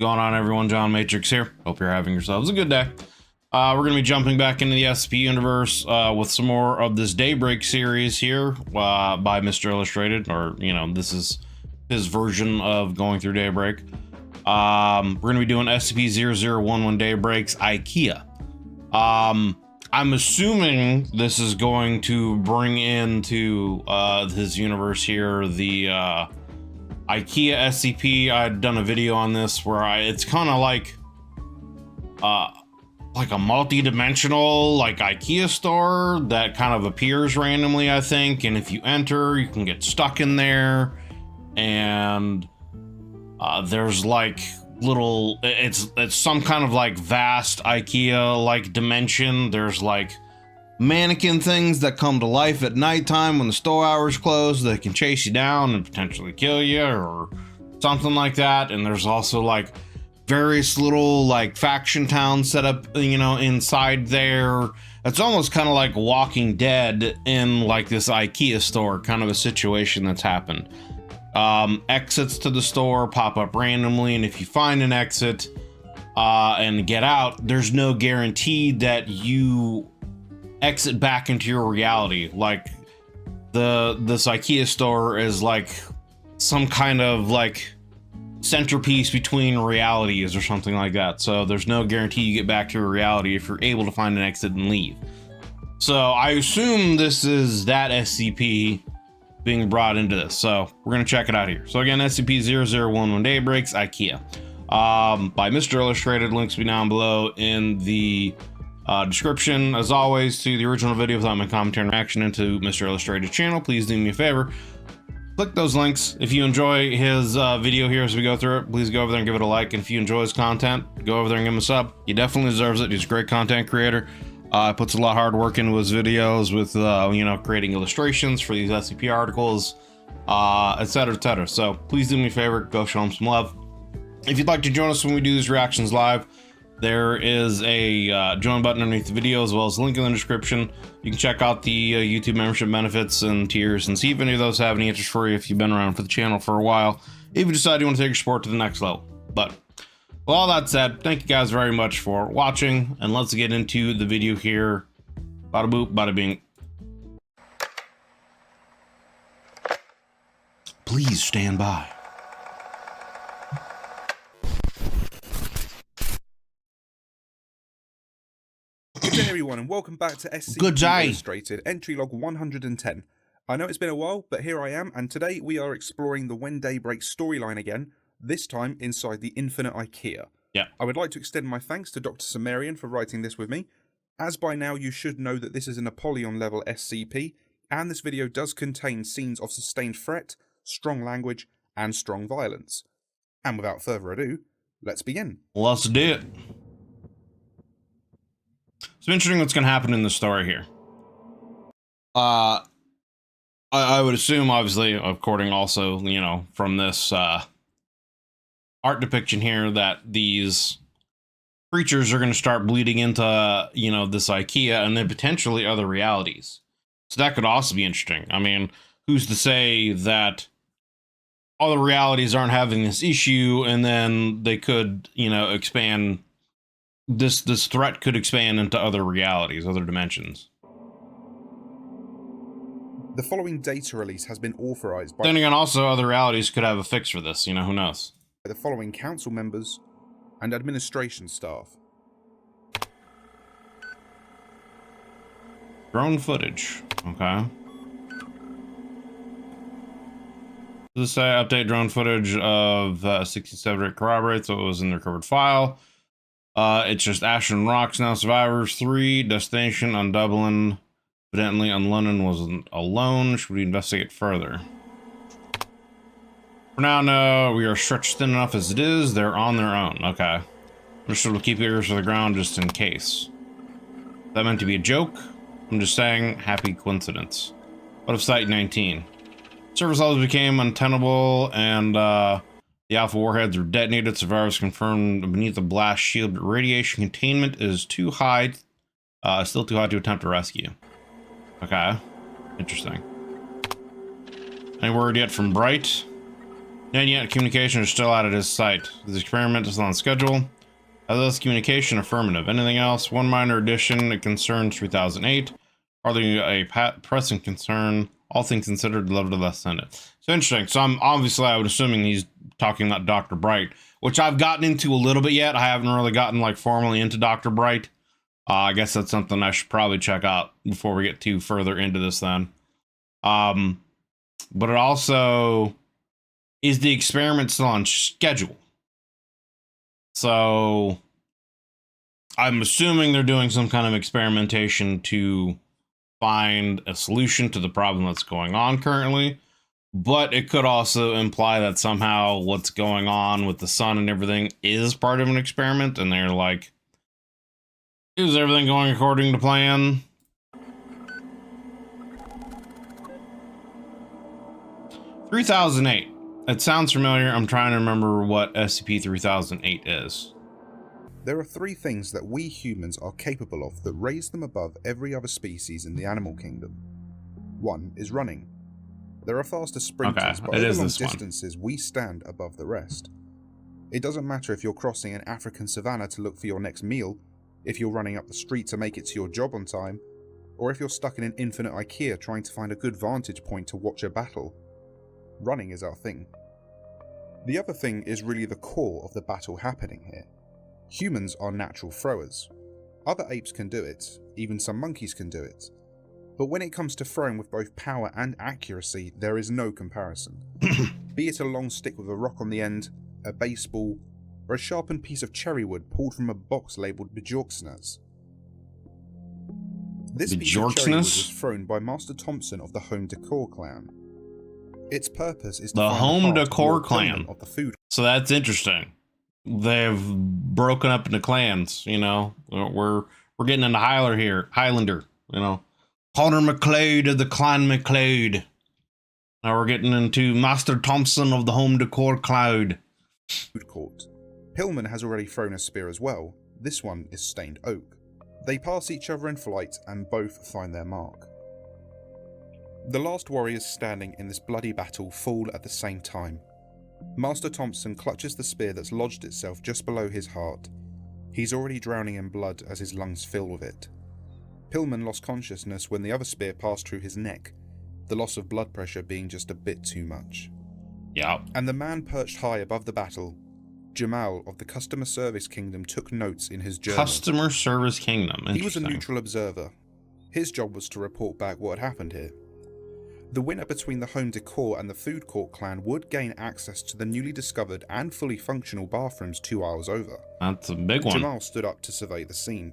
Going on, everyone? John Matrix here. Hope you're having yourselves a good day. We're going to be jumping back into the SCP universe with some more of this Daybreak series here by Mr. Illustrated, or, you know, this is his version of going through Daybreak. We're going to be doing SCP-001 Daybreak's IKEA. I'm assuming this is going to bring into his universe here the IKEA SCP. I'd done a video on this where it's kind of like a multi-dimensional like IKEA store that kind of appears randomly, I think, and if you enter you can get stuck in there, and there's like little, it's some kind of like vast IKEA like dimension. There's like mannequin things that come to life at nighttime when the store hours close that can chase you down and potentially kill you or something like that. And there's also like various little like faction towns set up, you know, inside there. It's almost kind of like Walking Dead in like this IKEA store kind of a situation that's happened. Exits to the store pop up randomly, and if you find an exit and get out, there's no guarantee that you exit back into your reality. Like this IKEA store is like some kind of like centerpiece between realities or something like that, so there's no guarantee you get back to your reality if you're able to find an exit and leave. So I assume this is that SCP being brought into this, so we're gonna check it out here. So again, SCP-001 Daybreaks IKEA by Mr. Illustrated. Links will be down below in the description. As always, to the original video without my commentary and reaction into Mr. Illustrated channel, please do me a favor, click those links. If you enjoy his video here as we go through it, please go over there and give it a like. And if you enjoy his content, go over there and give him a sub. He definitely deserves it. He's a great content creator. Puts a lot of hard work into his videos with, you know, creating illustrations for these SCP articles, etc., etc. So please do me a favor, go show him some love. If you'd like to join us when we do these reactions live, there is a join button underneath the video, as well as a link in the description. You can check out the YouTube membership benefits and tiers and see if any of those have any interest for you if you've been around for the channel for a while, if you decide you want to take your support to the next level. But with all that said, thank you guys very much for watching, and let's get into the video here. Bada boop, bada bing. Please stand by. Good day, everyone, and welcome back to SCP Illustrated, entry log 110. I know it's been a while, but here I am, and today we are exploring the When Daybreak storyline again, this time inside the Infinite IKEA. Yeah. I would like to extend my thanks to Dr. Sumerian for writing this with me. As by now you should know that this is an Apollyon level SCP, and this video does contain scenes of sustained threat, strong language, and strong violence. And without further ado, let's begin. Let's do it. It's interesting what's going to happen in the story here. I would assume, obviously, according also, you know, from this art depiction here, that these creatures are going to start bleeding into, you know, this IKEA and then potentially other realities. So that could also be interesting. I mean, who's to say that other realities aren't having this issue, and then they could, you know, expand. This threat could expand into other realities, other dimensions. The following data release has been authorized by... Then again, also other realities could have a fix for this, you know, who knows? ...the following council members and administration staff. Drone footage, okay. This update drone footage of 67 rate corroborates what was in the recovered file. It's just ash and rocks now. Survivors 3, destination on Dublin. Evidently on London wasn't alone. Should we investigate further? For now, no. We are stretched thin enough as it is. They're on their own. Okay. I'm just going to keep ears to the ground just in case. That meant to be a joke? I'm just saying, happy coincidence. What if Site 19? Service levels became untenable, and the Alpha warheads were detonated. Survivors confirmed beneath the blast shield radiation containment is too high, still too high to attempt a rescue. Okay, interesting. Any word yet from Bright? And yet, communication is still out at his site. His experiment is on schedule. Other communication, affirmative. Anything else? One minor addition. It concerns 3008. Hardly a pressing concern. All things considered, love to less send it. So interesting. So I would assuming he's talking about Dr. Bright, which I've gotten into a little bit yet. I haven't really gotten like formally into Dr. Bright. I guess that's something I should probably check out before we get too further into this then. But it also is the experiment still on schedule. So I'm assuming they're doing some kind of experimentation to find a solution to the problem that's going on currently. But it could also imply that somehow what's going on with the sun and everything is part of an experiment. And they're like, is everything going according to plan? (3008). It sounds familiar. I'm trying to remember what SCP-3008 is. There are three things that we humans are capable of that raise them above every other species in the animal kingdom. One is running. There are faster sprinters, but over long distances we stand above the rest. It doesn't matter if you're crossing an African savanna to look for your next meal, if you're running up the street to make it to your job on time, or if you're stuck in an infinite IKEA trying to find a good vantage point to watch a battle. Running is our thing. The other thing is really the core of the battle happening here. Humans are natural throwers. Other apes can do it, even some monkeys can do it. But when it comes to throwing with both power and accuracy, there is no comparison. Be it a long stick with a rock on the end, a baseball, or a sharpened piece of cherry wood pulled from a box labelled Bjorksnas. This piece of cherry wood was thrown by Master Thompson of the Home Decor Clan. Its purpose is to the find Home the Decor Clan of the food. So that's interesting. They've broken up into clans. You know, we're getting into Highlander. You know, Connor McLeod of the Clan McLeod. Now we're getting into Master Thompson of the Home Decor Cloud. Food court. Pillman has already thrown a spear as well. This one is stained oak. They pass each other in flight and both find their mark. The last warriors standing in this bloody battle fall at the same time. Master Thompson clutches the spear that's lodged itself just below his heart. He's already drowning in blood as his lungs fill with it. Pillman lost consciousness when the other spear passed through his neck, the loss of blood pressure being just a bit too much. Yeah. And the man perched high above the battle, Jamal of the Customer Service Kingdom, took notes in his journal. Customer Service Kingdom. He was a neutral observer. His job was to report back what had happened here. The winner between the Home Decor and the Food Court clan would gain access to the newly discovered and fully functional bathrooms 2 hours over. That's a big one. Jamal stood up to survey the scene.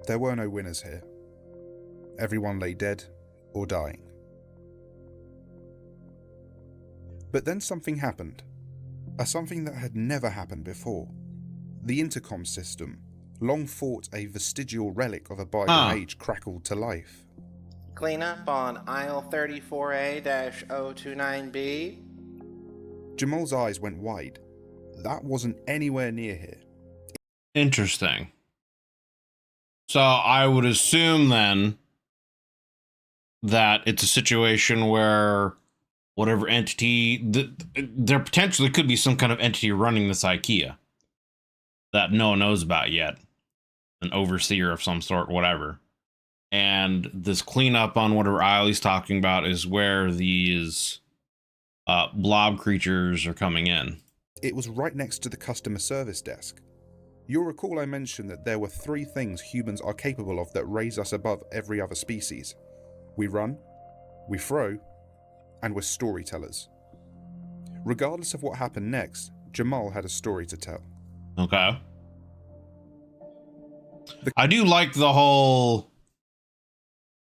There were no winners here. Everyone lay dead or dying. But then something happened. Something that had never happened before. The intercom system, long thought a vestigial relic of a bygone age, crackled to life. Cleanup on aisle 34A-029B. Jamal's eyes went wide. That wasn't anywhere near here. Interesting. So I would assume then that it's a situation where whatever entity, there potentially could be some kind of entity running this IKEA that no one knows about yet. An overseer of some sort, whatever. And this cleanup on whatever aisle he's talking about is where these blob creatures are coming in. It was right next to the customer service desk. You'll recall I mentioned that there were three things humans are capable of that raise us above every other species. We run, we throw, and we're storytellers. Regardless of what happened next, Jamal had a story to tell. Okay. I do like the whole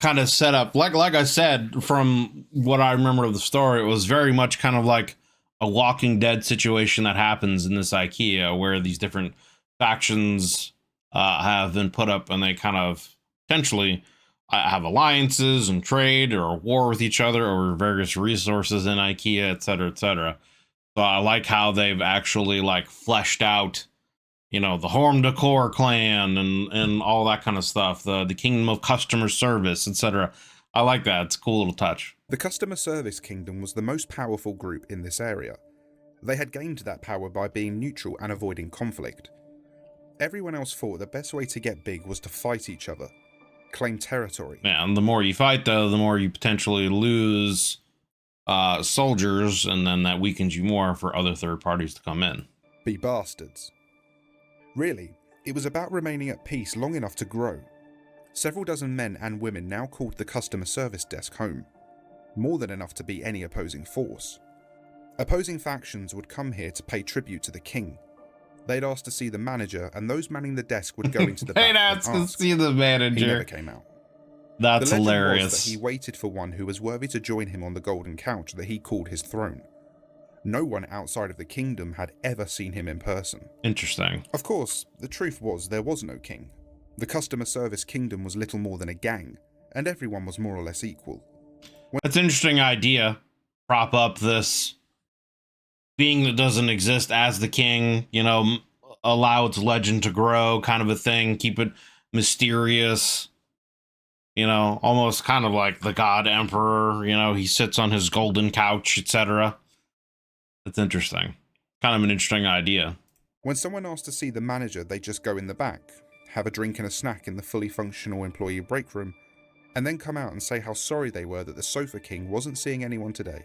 kind of setup. Like I said, from what I remember of the story, it was very much kind of like a Walking Dead situation that happens in this IKEA, where these different factions have been put up, and they kind of potentially have alliances and trade or war with each other over various resources in IKEA, etc., etc. So I like how they've actually like fleshed out, you know, the Home Decor clan and all that kind of stuff, the Kingdom of Customer Service, etc. I like that. It's a cool little touch. The Customer Service Kingdom was the most powerful group in this area. They had gained that power by being neutral and avoiding conflict. Everyone else thought the best way to get big was to fight each other, claim territory. Yeah, and the more you fight, though, the more you potentially lose soldiers, and then that weakens you more for other third parties to come in. Be bastards. Really, it was about remaining at peace long enough to grow. Several dozen men and women now called the customer service desk home, more than enough to be any opposing force. Opposing factions would come here to pay tribute to the king. They'd ask to see the manager, and those manning the desk would go into the back They'd and ask to ask. see the manager. He never came out. That's the legend hilarious. was that he waited for one who was worthy to join him on the golden couch that he called his throne. No one outside of the kingdom had ever seen him in person. Interesting. Of course, the truth was there was no king. The customer service kingdom was little more than a gang, and everyone was more or less equal. That's an interesting idea. Prop up this being that doesn't exist as the king, you know, allow its legend to grow, kind of a thing. Keep it mysterious, you know, almost kind of like the God Emperor, you know, he sits on his golden couch, etc. That's interesting. Kind of an interesting idea. When someone asked to see the manager, they'd just go in the back, have a drink and a snack in the fully functional employee break room, and then come out and say how sorry they were that the Sofa King wasn't seeing anyone today.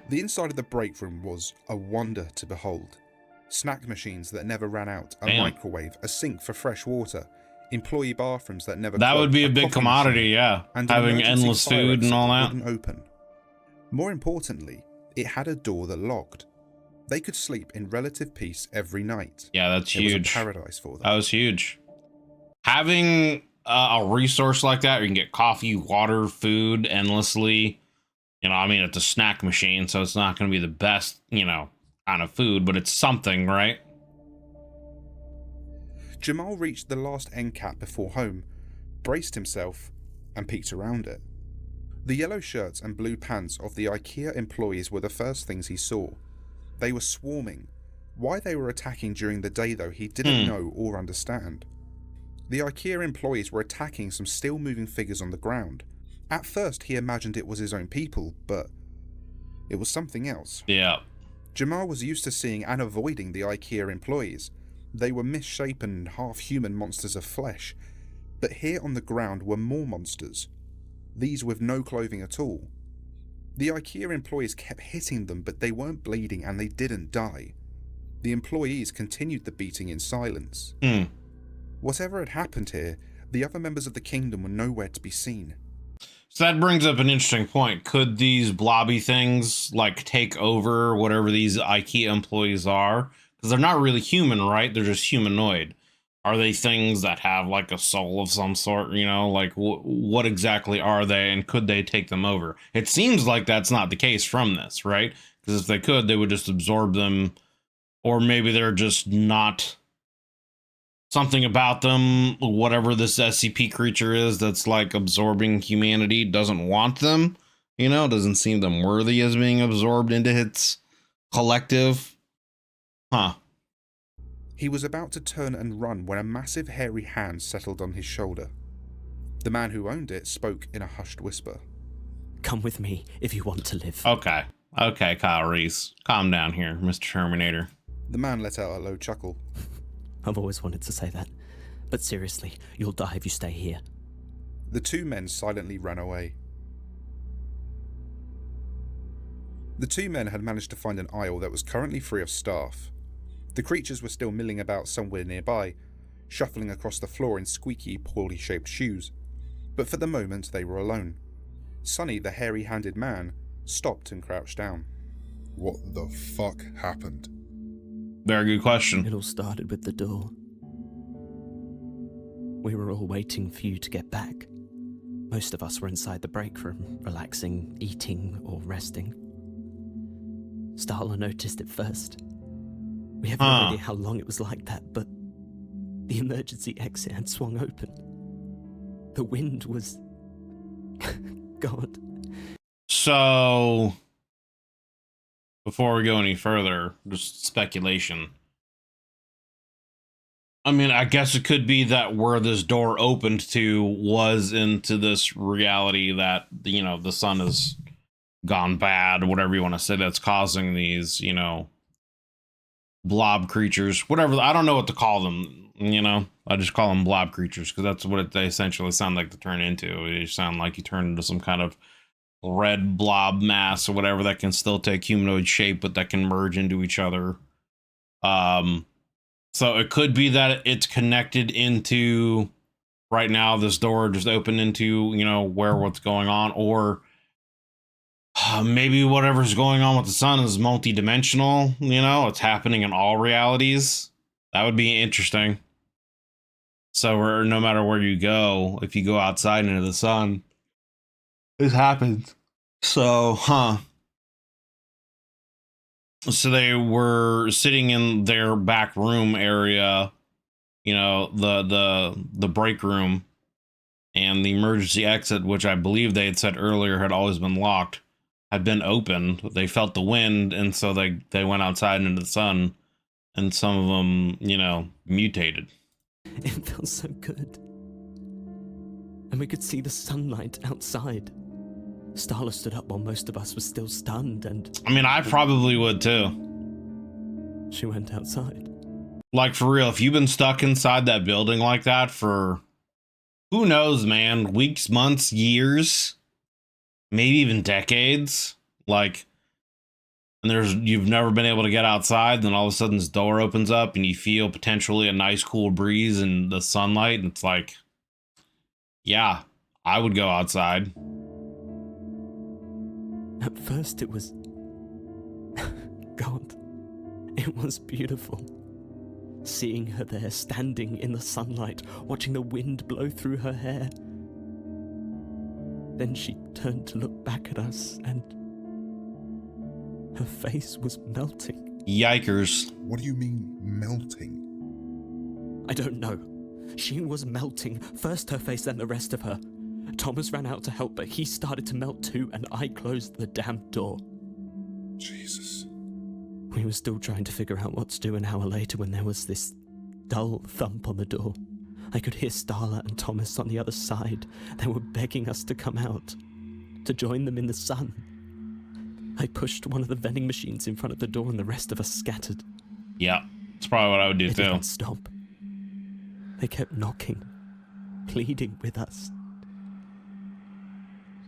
The inside of the break room was a wonder to behold. Snack machines that never ran out, a microwave, a sink for fresh water, employee bathrooms that never That clogged, would be a big commodity, machine, yeah. and an having emergency endless fire food and exit all that that. wouldn't open. More importantly, it had a door that locked. They could sleep in relative peace every night. Yeah, that's It huge. was a paradise for them. That was huge. Having a resource like that, where you can get coffee, water, food endlessly. You know, I mean, it's a snack machine, so it's not going to be the best, you know, kind of food, but it's something, right? Jamal reached the last end cap before home, braced himself, and peeked around it. The yellow shirts and blue pants of the IKEA employees were the first things he saw. They were swarming. Why they were attacking during the day, though, he didn't know or understand. The IKEA employees were attacking some still-moving figures on the ground. At first, he imagined it was his own people, but it was something else. Yeah. Jamal was used to seeing and avoiding the IKEA employees. They were misshapen, half-human monsters of flesh. But here on the ground were more monsters. These with no clothing at all. The IKEA employees kept hitting them, but they weren't bleeding and they didn't die. The employees continued the beating in silence. Whatever had happened here, the other members of the kingdom were nowhere to be seen. So that brings up an interesting point. Could these blobby things, like, take over whatever these IKEA employees are? Because they're not really human, right? They're just humanoid. Are they things that have, like, a soul of some sort, you know? Like, what exactly are they, and could they take them over? It seems like that's not the case from this, right? Because if they could, they would just absorb them. Or maybe they're just not... something about them, whatever this SCP creature is that's like absorbing humanity, doesn't want them, you know, doesn't seem them worthy as being absorbed into its collective. He was about to turn and run when a massive hairy hand settled on his shoulder. The man who owned it spoke in a hushed whisper. Come with me if you want to live. Okay, Kyle Reese. Calm down here, Mr. Terminator. The man let out a low chuckle. I've always wanted to say that. But seriously, you'll die if you stay here. The two men silently ran away. The two men had managed to find an aisle that was currently free of staff. The creatures were still milling about somewhere nearby, shuffling across the floor in squeaky, poorly shaped shoes. But for the moment, they were alone. Sonny, the hairy-handed man, stopped and crouched down. What the fuck happened? Very good question. It all started with the door. We were all waiting for you to get back. Most of us were inside the break room, relaxing, eating, or resting. Starla noticed it first. We have no idea how long it was like that, but the emergency exit had swung open. The wind was... God. So... before we go any further, just speculation. I mean, I guess it could be that where this door opened to was into this reality that, you know, the sun has gone bad, whatever you want to say, that's causing these, you know, blob creatures, whatever. I don't know what to call them, you know. I just call them blob creatures because that's what they essentially sound like to turn into. They sound like you turn into some kind of red blob mass or whatever that can still take humanoid shape, but that can merge into each other. So it could be that it's connected into right now, this door just opened into, you know, where what's going on, or maybe whatever's going on with the sun is multi-dimensional, you know, it's happening in all realities. That would be interesting. So no matter where you go, if you go outside into the sun, this happens. So, So they were sitting in their back room area, you know, the break room, and the emergency exit, which I believe they had said earlier had always been locked, had been opened. They felt the wind, and so they went outside into the sun, and some of them, you know, mutated. It felt so good. And we could see the sunlight outside. Starla stood up while most of us were still stunned, and I mean, I probably would too. she went outside. Like, for real, if you've been stuck inside that building like that for, who knows, man, weeks, months, years, maybe even decades, like, and you've never been able to get outside, then all of a sudden this door opens up and you feel potentially a nice cool breeze and the sunlight, and it's like, yeah, I would go outside. At first it was... God, it was beautiful. Seeing her there, standing in the sunlight, watching the wind blow through her hair. Then she turned to look back at us, and her face was melting. Yikers. What do you mean, melting? I don't know. She was melting. First her face, then the rest of her. Thomas ran out to help, but he started to melt too, and I closed the damn door. Jesus. We were still trying to figure out what to do an hour later when there was this dull thump on the door. I could hear Starla and Thomas on the other side. They were begging us to come out, to join them in the sun. I pushed one of the vending machines in front of the door and the rest of us scattered. Yeah, that's probably what I would do They too. didn't stop. They kept knocking, pleading with us.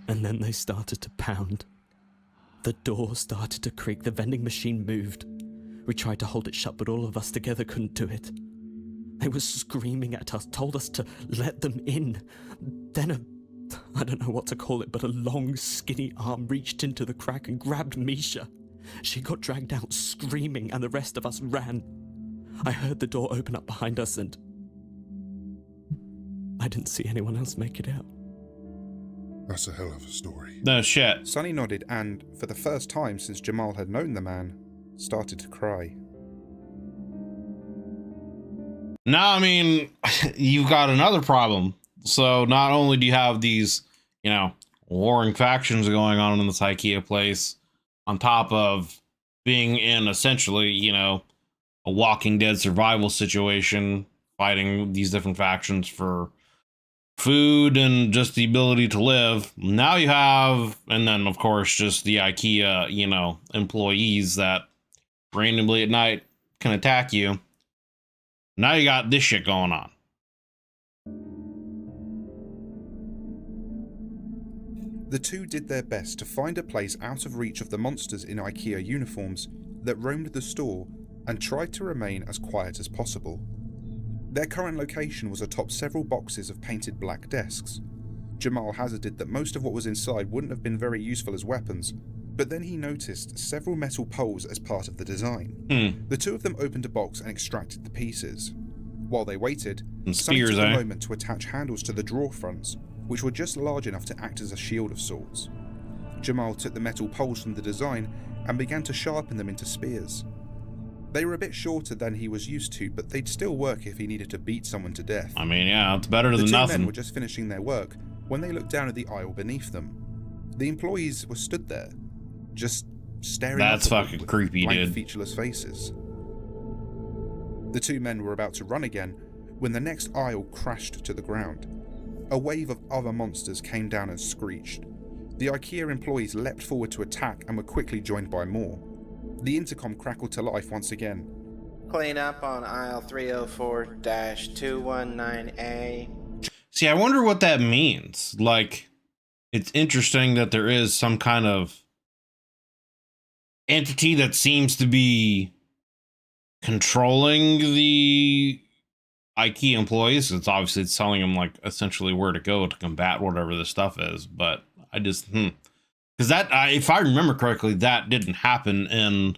And then they started to pound. The door started to creak, the vending machine moved. We tried to hold it shut, but all of us together couldn't do it. They were screaming at us, told us to let them in. Then I don't know what to call it, but a long, skinny arm reached into the crack and grabbed Misha. She got dragged out screaming, and the rest of us ran. I heard the door open up behind us, and I didn't see anyone else make it out. That's a hell of a story. No shit. Sonny nodded and, for the first time since Jamal had known the man, started to cry. Now, I mean, you've got another problem. So not only do you have these, you know, warring factions going on in this IKEA place, on top of being in essentially, you know, a Walking Dead survival situation, fighting these different factions for food and just the ability to live. Now you have, and then of course, just the IKEA, you know, employees that randomly at night can attack you. Now you got this shit going on. The two did their best to find a place out of reach of the monsters in IKEA uniforms that roamed the store and tried to remain as quiet as possible. Their current location was atop several boxes of painted black desks. Jamal hazarded that most of what was inside wouldn't have been very useful as weapons, but then he noticed several metal poles as part of the design. The two of them opened a box and extracted the pieces. While they waited, Sonny spears, took a eh? moment to attach handles to the drawer fronts, which were just large enough to act as a shield of sorts. Jamal took the metal poles from the design and began to sharpen them into spears. They were a bit shorter than he was used to, but they'd still work if he needed to beat someone to death. I mean, yeah, it's better The than two men nothing. were just finishing their work when they looked down at the aisle beneath them. The employees were stood there, just staring That's up at them fucking with creepy, blank, dude. featureless faces. The two men were about to run again when the next aisle crashed to the ground. A wave of other monsters came down and screeched. The IKEA employees leapt forward to attack and were quickly joined by more. The intercom crackled to life once again. Clean up on aisle 304-219A. See, I wonder what that means. Like, it's interesting that there is some kind of entity that seems to be controlling the IKEA employees. It's obviously telling them, like, essentially where to go to combat whatever this stuff is. But I just, because that, if I remember correctly, that didn't happen in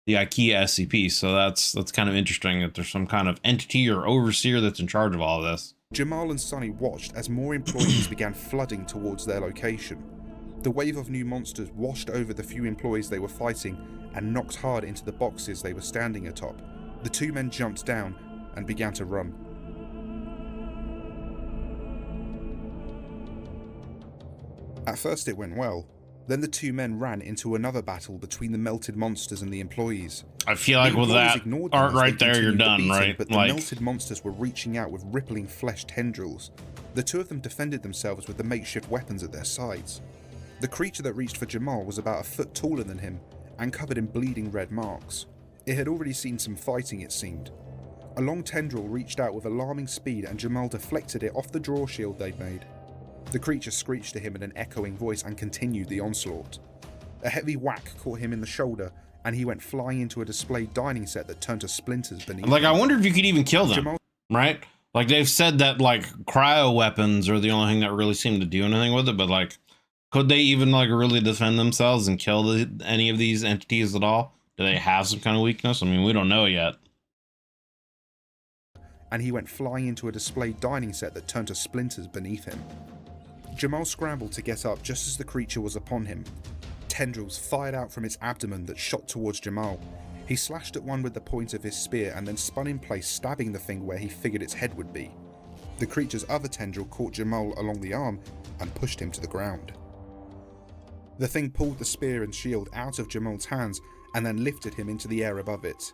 the IKEA SCP. So that's kind of interesting that there's some kind of entity or overseer that's in charge of all of this. Jamal and Sonny watched as more employees began flooding towards their location. The wave of new monsters washed over the few employees they were fighting and knocked hard into the boxes they were standing atop. The two men jumped down and began to run. At first it went well. Then the two men ran into another battle between the melted monsters and the employees. I feel like with that art right there, you're done, right? But the melted monsters were reaching out with rippling flesh tendrils. The two of them defended themselves with the makeshift weapons at their sides. The creature that reached for Jamal was about a foot taller than him and covered in bleeding red marks. It had already seen some fighting, it seemed. A long tendril reached out with alarming speed and Jamal deflected it off the draw shield they'd made. The creature screeched to him in an echoing voice and continued the onslaught. A heavy whack caught him in the shoulder and he went flying into a displayed dining set that turned to splinters beneath him. Like, I wonder if you could even kill them, right? Like, they've said that, like, cryo weapons are the only thing that really seem to do anything with it, but, like, could they even, like, really defend themselves and kill any of these entities at all? Do they have some kind of weakness? I mean, we don't know yet. And he went flying into a displayed dining set that turned to splinters beneath him. Jamal scrambled to get up just as the creature was upon him. Tendrils fired out from its abdomen that shot towards Jamal. He slashed at one with the point of his spear and then spun in place, stabbing the thing where he figured its head would be. The creature's other tendril caught Jamal along the arm and pushed him to the ground. The thing pulled the spear and shield out of Jamal's hands and then lifted him into the air above it.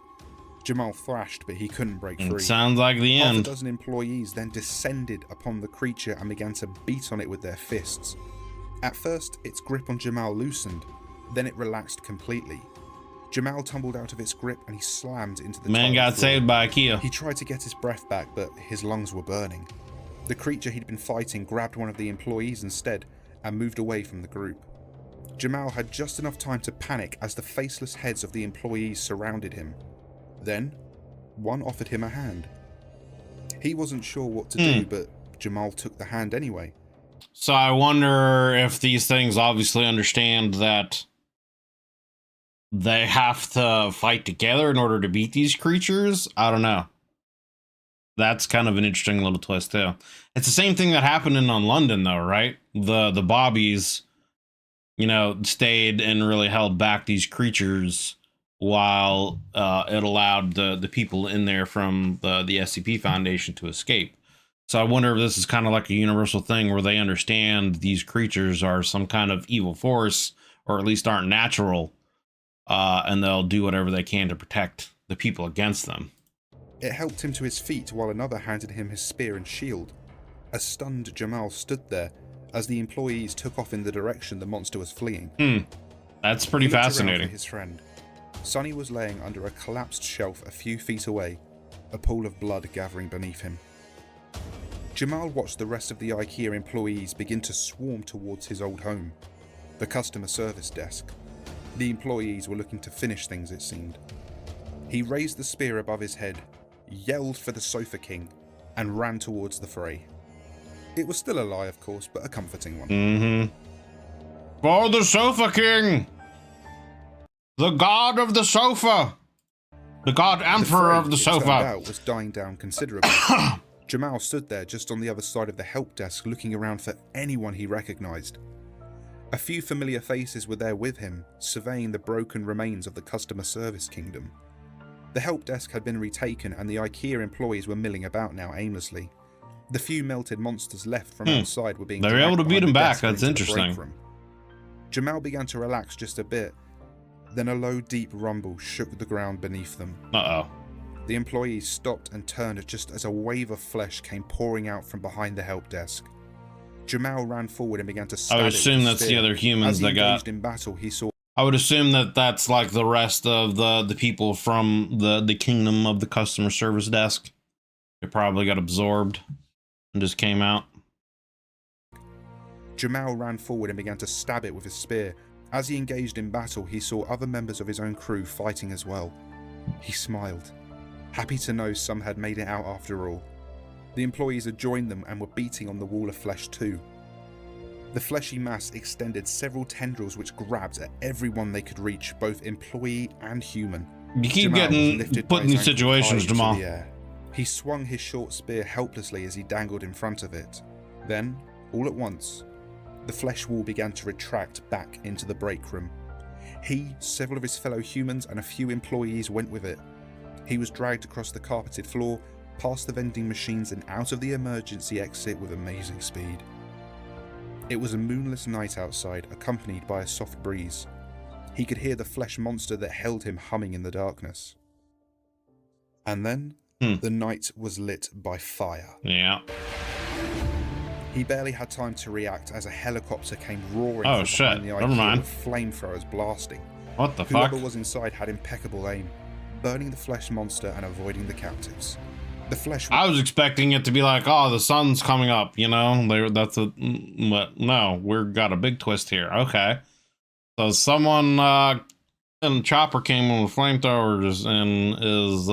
Jamal thrashed, but he couldn't break free. It sounds like the Half end. a dozen employees then descended upon the creature and began to beat on it with their fists. At first, its grip on Jamal loosened, then it relaxed completely. Jamal tumbled out of its grip and he slammed into the Man got floor. saved by IKEA. He tried to get his breath back, but his lungs were burning. The creature he'd been fighting grabbed one of the employees instead and moved away from the group. Jamal had just enough time to panic as the faceless heads of the employees surrounded him. Then, one offered him a hand. He wasn't sure what to do, but Jamal took the hand anyway. So I wonder if these things obviously understand that they have to fight together in order to beat these creatures. I don't know. That's kind of an interesting little twist too. It's the same thing that happened in London though, right? The Bobbies, you know, stayed and really held back these creatures while it allowed the people in there from the SCP Foundation to escape. So I wonder if this is kind of like a universal thing where they understand these creatures are some kind of evil force, or at least aren't natural, and they'll do whatever they can to protect the people against them. It helped him to his feet while another handed him his spear and shield. A stunned Jamal stood there as the employees took off in the direction the monster was fleeing. That's pretty He looked around fascinating. for his friend. Sonny was laying under a collapsed shelf a few feet away, a pool of blood gathering beneath him. Jamal watched the rest of the IKEA employees begin to swarm towards his old home, the customer service desk. The employees were looking to finish things, it seemed. He raised the spear above his head, yelled for the Sofa King, and ran towards the fray. It was still a lie, of course, but a comforting one. For the Sofa King! The god of the sofa! The god emperor of the it turned sofa! out, was dying down considerably. Jamal stood there just on the other side of the help desk looking around for anyone he recognized. A few familiar faces were there with him, surveying the broken remains of the customer service kingdom. The help desk had been retaken and the IKEA employees were milling about now aimlessly. The few melted monsters left from outside were being They were able to dragged beat behind him the back. desk and That's into the break interesting. room. Jamal began to relax just a bit. Then a low, deep rumble shook the ground beneath them. Uh-oh. The employee stopped and turned just as a wave of flesh came pouring out from behind the help desk. Jamal ran forward and began to stab I would it with assume his that's the spear. other humans As he that got. engaged in battle, he saw I would assume that that's like the rest of the people from the kingdom of the customer service desk. They probably got absorbed and just came out. Jamal ran forward and began to stab it with his spear. As he engaged in battle, he saw other members of his own crew fighting as well. He smiled, happy to know some had made it out after all. The employees had joined them and were beating on the wall of flesh too. The fleshy mass extended several tendrils which grabbed at everyone they could reach, both employee and human. You keep Jamal was getting lifted put by in his these ankle high situations, into Jamal. the air. He swung his short spear helplessly as he dangled in front of it. Then, all at once, the flesh wall began to retract back into the break room. He, several of his fellow humans, and a few employees went with it. He was dragged across the carpeted floor, past the vending machines and out of the emergency exit with amazing speed. It was a moonless night outside, accompanied by a soft breeze. He could hear the flesh monster that held him humming in the darkness. And then, the night was lit by fire. Yeah. He barely had time to react as a helicopter came roaring Oh from shit, behind the never IKEA mind. with flamethrowers blasting. What the fuck? Whoever was inside had impeccable aim, burning the flesh monster and avoiding the captives. The flesh. I was expecting it to be like, oh, the sun's coming up, you know? That's a, but no, we've got a big twist here. Okay. So someone in a chopper came in with flamethrowers and is,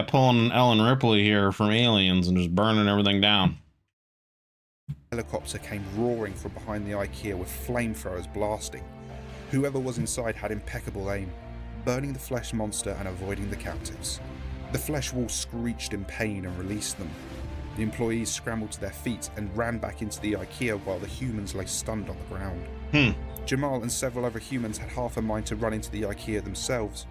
pulling an Ellen Ripley here from Aliens and just burning everything down. Helicopter came roaring from behind the IKEA with flamethrowers blasting. Whoever was inside had impeccable aim, burning the flesh monster and avoiding the captives. The flesh wall screeched in pain and released them. The employees scrambled to their feet and ran back into the IKEA while the humans lay stunned on the ground. Jamal and several other humans had half a mind to run into the IKEA themselves,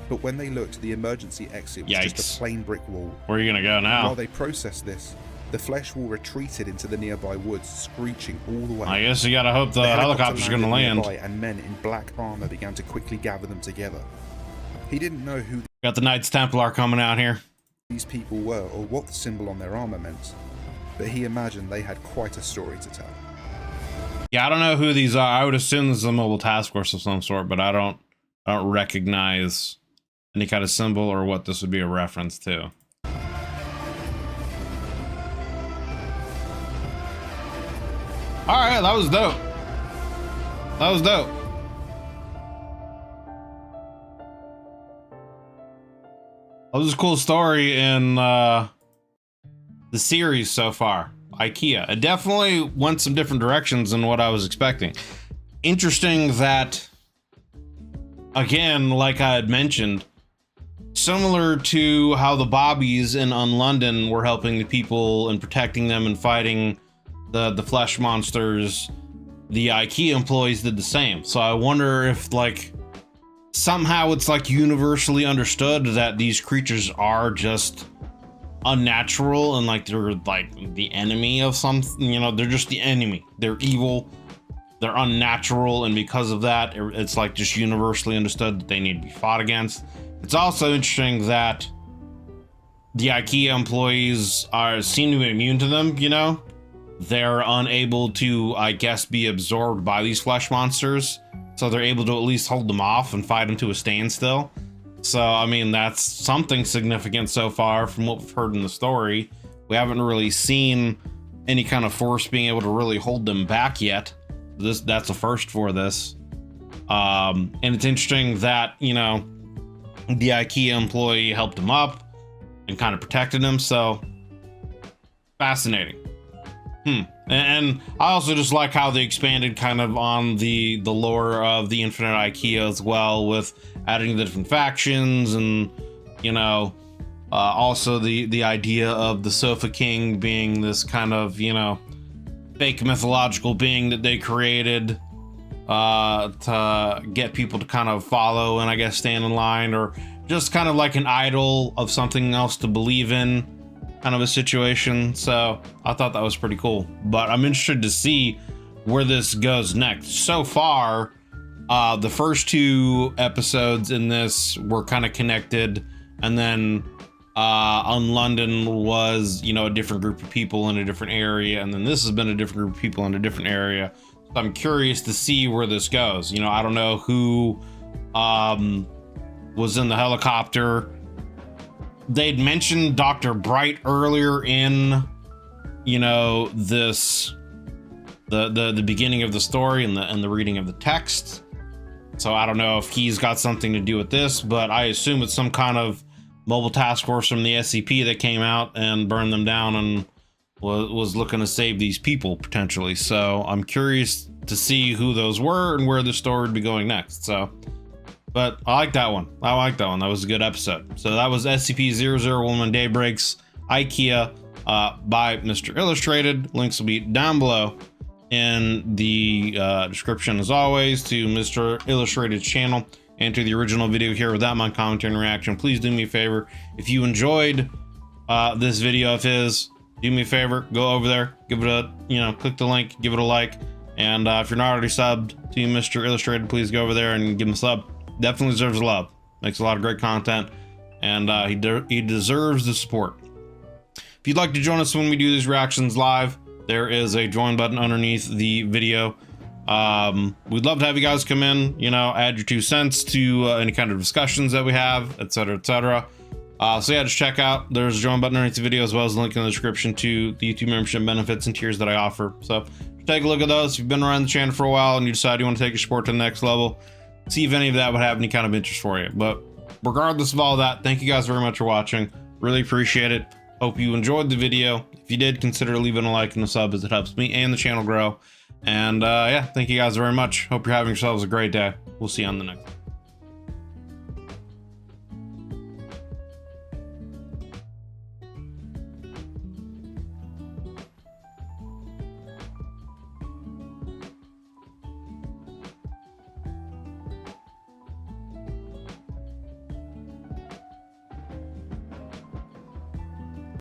but when they looked, the emergency exit was just a plain brick wall. Where are you gonna go now? While they processed this, the flesh wall retreated into the nearby woods, screeching all the way. I guess you gotta hope the helicopter's gonna land. Nearby, and men in black armor began to quickly gather them together. He didn't know who Got the Knights Templar coming out here. these people were or what the symbol on their armor meant, but he imagined they had quite a story to tell. Yeah, I don't know who these are. I would assume this is a mobile task force of some sort, but I don't recognize any kind of symbol or what this would be a reference to. All right, that was dope. That was dope. That was a cool story in the series so far. IKEA. It definitely went some different directions than what I was expecting. Interesting that, again, like I had mentioned, similar to how the Bobbies in London were helping the people and protecting them and fighting the flesh monsters, the IKEA employees did the same. So I wonder if, like, somehow it's like universally understood that these creatures are just unnatural and like they're like the enemy of something, you know, they're just the enemy. They're evil, they're unnatural, and because of that, it's like just universally understood that they need to be fought against. It's also interesting that the IKEA employees seem to be immune to them, you know? They're unable to, I guess, be absorbed by these flesh monsters. So they're able to at least hold them off and fight them to a standstill. So, I mean, that's something significant so far from what we've heard in the story. We haven't really seen any kind of force being able to really hold them back yet. That's a first for this. And it's interesting that, you know, the IKEA employee helped him up and kind of protected him. So, fascinating. And I also just like how they expanded kind of on the lore of the Infinite IKEA as well, with adding the different factions and, you know, also the idea of the Sofa King being this kind of, you know, fake mythological being that they created to get people to kind of follow and I guess stand in line, or just kind of like an idol of something else to believe in kind of a situation. So I thought that was pretty cool, but I'm interested to see where this goes next. So far, the first two episodes in this were kind of connected and then on London was, you know, a different group of people in a different area, and then this has been a different group of people in a different area. So I'm curious to see where this goes. You know, I don't know who was in the helicopter. They'd mentioned Dr. Bright earlier in, you know, this the beginning of the story and the reading of the text. So I don't know if he's got something to do with this, but I assume it's some kind of mobile task force from the SCP that came out and burned them down and was looking to save these people potentially. So I'm curious to see who those were and where the story would be going next. So, but I like that one. I like that one. That was a good episode. So that was SCP-001 Daybreaks IKEA by Mr. Illustrated. Links will be down below in the description as always to Mr. Illustrated's channel and to the original video here without my commentary and reaction. Please do me a favor. If you enjoyed this video of his, do me a favor, go over there, give it a, you know, click the link, give it a like. And if you're not already subbed to Mr. Illustrated, please go over there and give him a sub. Definitely deserves love. Makes a lot of great content, and he deserves the support. If you'd like to join us when we do these reactions live, there is a join button underneath the video. We'd love to have you guys come in, you know, add your 2 cents to any kind of discussions that we have, etc., etc. So yeah, just check out. There's a join button underneath the video, as well as a link in the description to the YouTube membership benefits and tiers that I offer. So take a look at those. If you've been around the channel for a while and you decide you want to take your support to the next level, see if any of that would have any kind of interest for you. But regardless of all that, thank you guys very much for watching. Really appreciate it. Hope you enjoyed the video. If you did, consider leaving a like and a sub, as it helps me and the channel grow. And yeah, thank you guys very much. Hope you're having yourselves a great day. We'll see you on the next one.